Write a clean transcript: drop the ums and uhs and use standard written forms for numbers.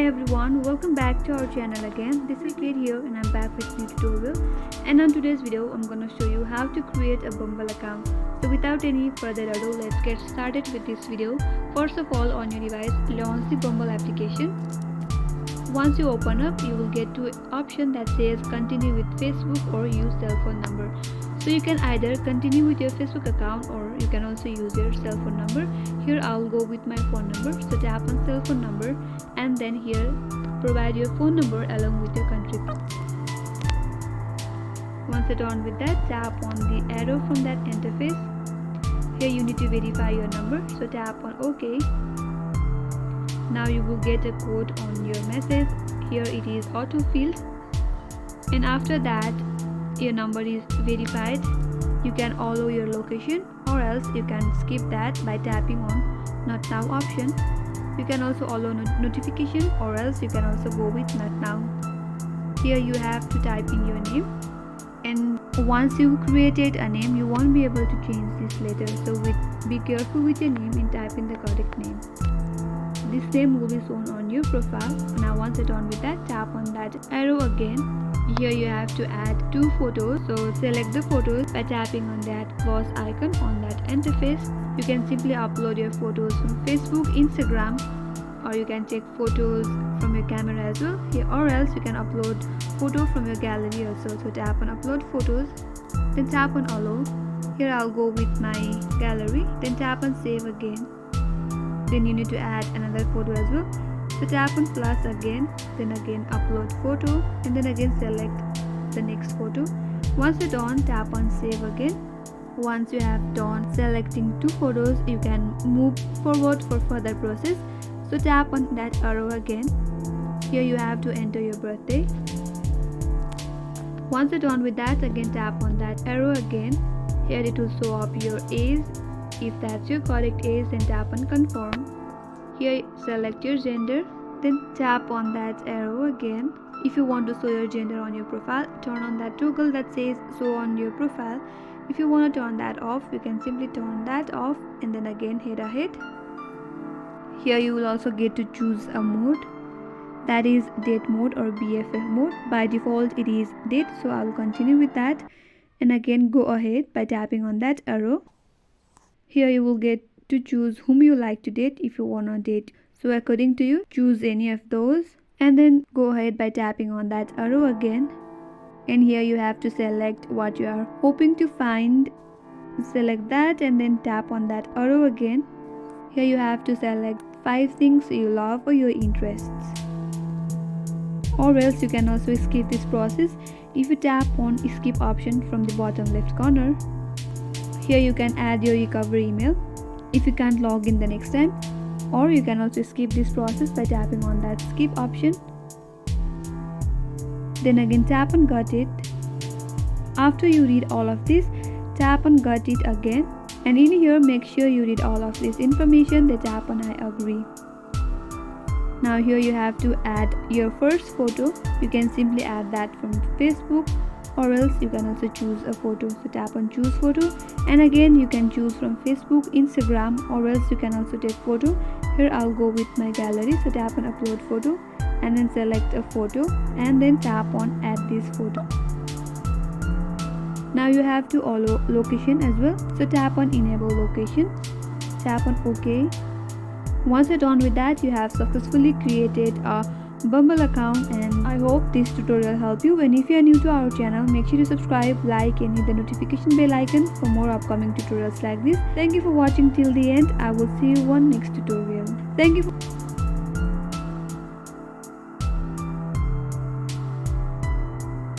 Hi everyone, welcome back to our channel again. This is Kate here and I'm back with new tutorial. And on today's video, I'm gonna show you how to create a Bumble account. So without any further ado, let's get started with this video. First of all, on your device, launch the Bumble application. Once you open up, you will get to an option that says continue with Facebook or use cell phone number. So you can either continue with your Facebook account or you can also use your cell phone number. Here I'll go with my phone number. So tap on cell phone number and then here provide your phone number along with your country. Once you're done with that, tap on the arrow from that interface. Here you need to verify your number. So tap on OK. Now you will get a code on your message. Here it is autofilled. And after that, your number is verified. You can allow your location or else you can skip that by tapping on not now option. You can also allow notification or else you can also go with not now. Here you have to type in your name, and once you created a name you won't be able to change this later, so be careful with your name and type in the correct name. This name will be shown on your profile. Now once you're done with that, tap on that arrow again. Here you have to add 2 photos, so select the photos by tapping on that plus icon on that interface. You can simply upload your photos from Facebook, Instagram, or you can take photos from your camera as well. Here or else you can upload photo from your gallery also. So tap on upload photos, then tap on allow. Here I'll go with my gallery, then tap on save again. Then you need to add another photo as well. So tap on plus again, then again upload photo, and then again select the next photo. Once you're done, tap on save again. Once you have done selecting 2 photos, you can move forward for further process. So tap on that arrow again. Here you have to enter your birthday. Once you're done with that, again tap on that arrow again. Here it will show up your age. If that's your correct age, then tap on confirm. Here select your gender, then tap on that arrow again. If you want to show your gender on your profile, turn on that toggle that says show on your profile. If you want to turn that off, you can simply turn that off and then again head ahead. Here you will also get to choose a mode, that is date mode or BFF mode. By default it is date, so I will continue with that and again go ahead by tapping on that arrow. Here you will get to choose whom you like to date if you want to date. So according to you, choose any of those and then go ahead by tapping on that arrow again. And here you have to select what you are hoping to find. Select that and then tap on that arrow again. Here you have to select 5 things you love or your interests. Or else you can also skip this process if you tap on skip option from the bottom left corner. Here you can add your recovery email if you can't log in the next time, or you can also skip this process by tapping on that skip option. Then again tap on got it. After you read all of this, tap on got it again, and in here make sure you read all of this information, then tap on I agree. Now here you have to add your first photo. You can simply add that from Facebook or else you can also choose a photo. So tap on choose photo and again you can choose from Facebook, Instagram, or else you can also take photo. Here I'll go with my gallery, so tap on upload photo and then select a photo and then tap on add this photo. Now you have to allow location as well, so tap on enable location, tap on OK. Once you're done with that, you have successfully created a Bumble account, and I hope this tutorial helped you. And if you are new to our channel, make sure to subscribe, like and hit the notification bell icon for more upcoming tutorials like this. Thank you for watching till the end. I will see you on next tutorial. Thank you.